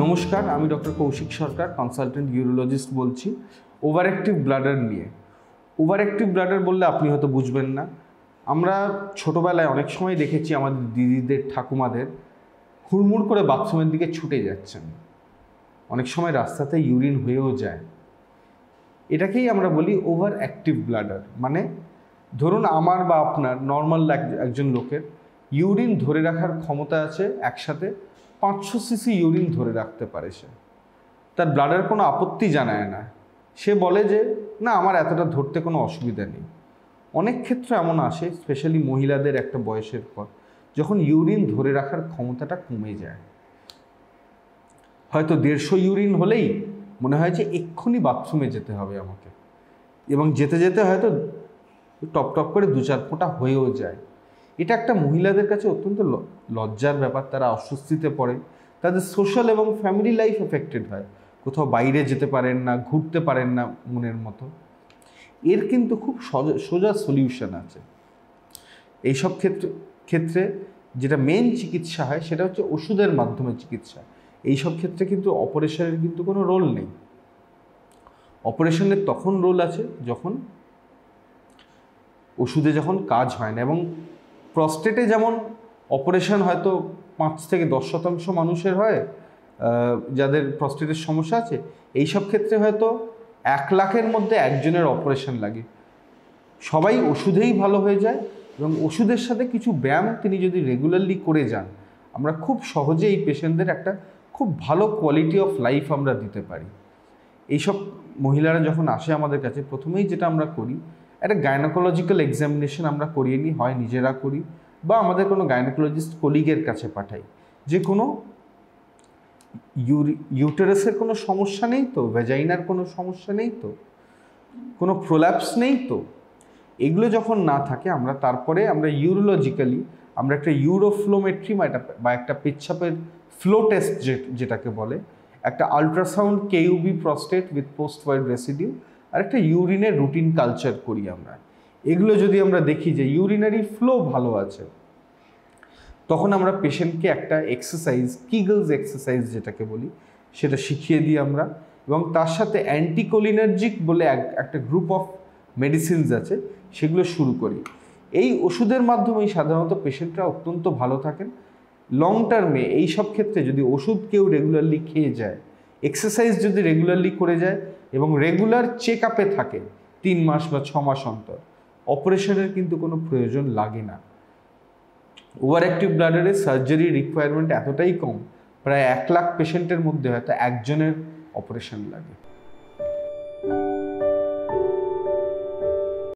নমস্কার, আমি ডক্টর কৌশিক সরকার, consultant urologist বলছি ওভার অ্যাক্টিভ ব্লাডার নিয়ে। ওভার অ্যাক্টিভ ব্লাডার বললে আপনি হয়তো বুঝবেন না। আমরা ছোটোবেলায় অনেক সময় দেখেছি আমাদের দিদিদের, ঠাকুমাদের হুড়মুড় করে বাথরুমের দিকে ছুটে যাচ্ছেন, অনেক সময় রাস্তাতে ইউরিন হয়েও যায়। এটাকেই আমরা বলি ওভার অ্যাক্টিভ ব্লাডার। মানে ধরুন আমার বা আপনার নর্মাল একজন লোকের ইউরিন ধরে রাখার ক্ষমতা আছে, একসাথে 500 সিসি ইউরিন ধরে রাখতে পারে সে। তার ব্লাডার কোনো আপত্তি জানায় না, সে বলে যে না আমার এতটা ধরতে কোনো অসুবিধা নেই। অনেক ক্ষেত্রে এমন আসে, স্পেশালি মহিলাদের একটা বয়সের পর, যখন ইউরিন ধরে রাখার ক্ষমতাটা কমে যায়, হয়তো 150 ইউরিন হলেই মনে হয় যে এক্ষুনি বাথরুমে যেতে হবে আমাকে, এবং যেতে যেতে হয়তো টপ টপ করে 2-4 ফোঁটা হয়েও যায়। এটা একটা মহিলাদের কাছে অত্যন্ত লজ্জার ব্যাপার। তারা অস্বস্তিতে পড়ে, তাদের সোশ্যাল এবং ফ্যামিলি লাইফ এফেক্টেড হয়, কোথাও বাইরে যেতে পারেন না, ঘুরতে পারেন না মনের মতো। এর কিন্তু খুব সোজা সলিউশন আছে। এইসব ক্ষেত্রে যেটা মেন চিকিৎসা হয় সেটা হচ্ছে ওষুধের মাধ্যমে চিকিৎসা। এইসব ক্ষেত্রে কিন্তু অপারেশনের কিন্তু কোনো রোল নেই। অপারেশনের তখন রোল আছে যখন ওষুধে যখন কাজ হয় না। এবং প্রস্টেটে যেমন অপারেশন হয়তো 5 থেকে 10% মানুষের হয় যাদের প্রস্টেটের সমস্যা আছে, এইসব ক্ষেত্রে হয়তো 1 লাখের মধ্যে একজনের অপারেশন লাগে। সবাই ওষুধেই ভালো হয়ে যায়, এবং ওষুধের সাথে কিছু ব্যায়াম তিনি যদি রেগুলারলি করে যান, আমরা খুব সহজে এই পেশেন্টদের একটা খুব ভালো কোয়ালিটি অফ লাইফ আমরা দিতে পারি। এইসব মহিলারা যখন আসে আমাদের কাছে, প্রথমেই যেটা আমরা করি, একটা গাইনোকোলজিক্যাল এক্সামিনেশন আমরা করিয়ে নিই, হয় নিজেরা করি বা আমাদের কোনো গাইনোকোলজিস্ট কলিগের কাছে পাঠাই, যে কোনো ইউটেরাসের কোনো সমস্যা নেই তো, ভ্যাজাইনার কোনো সমস্যা নেই তো, কোনো প্রোল্যাপস নেই তো। এগুলো যখন না থাকে তারপরে আমরা ইউরোলজিক্যালি আমরা একটা ইউরোফ্লোমেট্রি বা একটা পেচ্ছাপের ফ্লো টেস্ট যেটাকে বলে, একটা ultrasound KUB prostate with post void residue, আর একটা ইউরিনের রুটিন কালচার করি আমরা। এগুলো যদি আমরা দেখি যে ইউরিনারি ফ্লো ভালো আছে, তখন আমরা পেশেন্টকে একটা এক্সারসাইজ, কিগলস এক্সারসাইজ যেটাকে বলি, সেটা শিখিয়ে দিই আমরা। এবং তার সাথে অ্যান্টিকোলিনার্জিক বলে একটা গ্রুপ অফ মেডিসিনস আছে, সেগুলো শুরু করি। এই ওষুধের মাধ্যমেই সাধারণত পেশেন্টরা অত্যন্ত ভালো থাকেন। লং টার্মে এই সব ক্ষেত্রে যদি ওষুধ কেউ রেগুলারলি খেয়ে যায়, এক্সারসাইজ যদি রেগুলারলি করে যায় এবং রেগুলার চেক আপে থাকে 3 মাস বা 6 মাস অন্তর, অপারেশনের কিন্তু কোনো প্রয়োজন লাগে না। ওভার অ্যাক্টিভ ব্লাডারে সার্জারি রিকোয়ারমেন্ট এতটাই কম, প্রায় 1 লাখ পেশেন্টের মধ্যে হয়তো একজনের অপারেশন লাগে।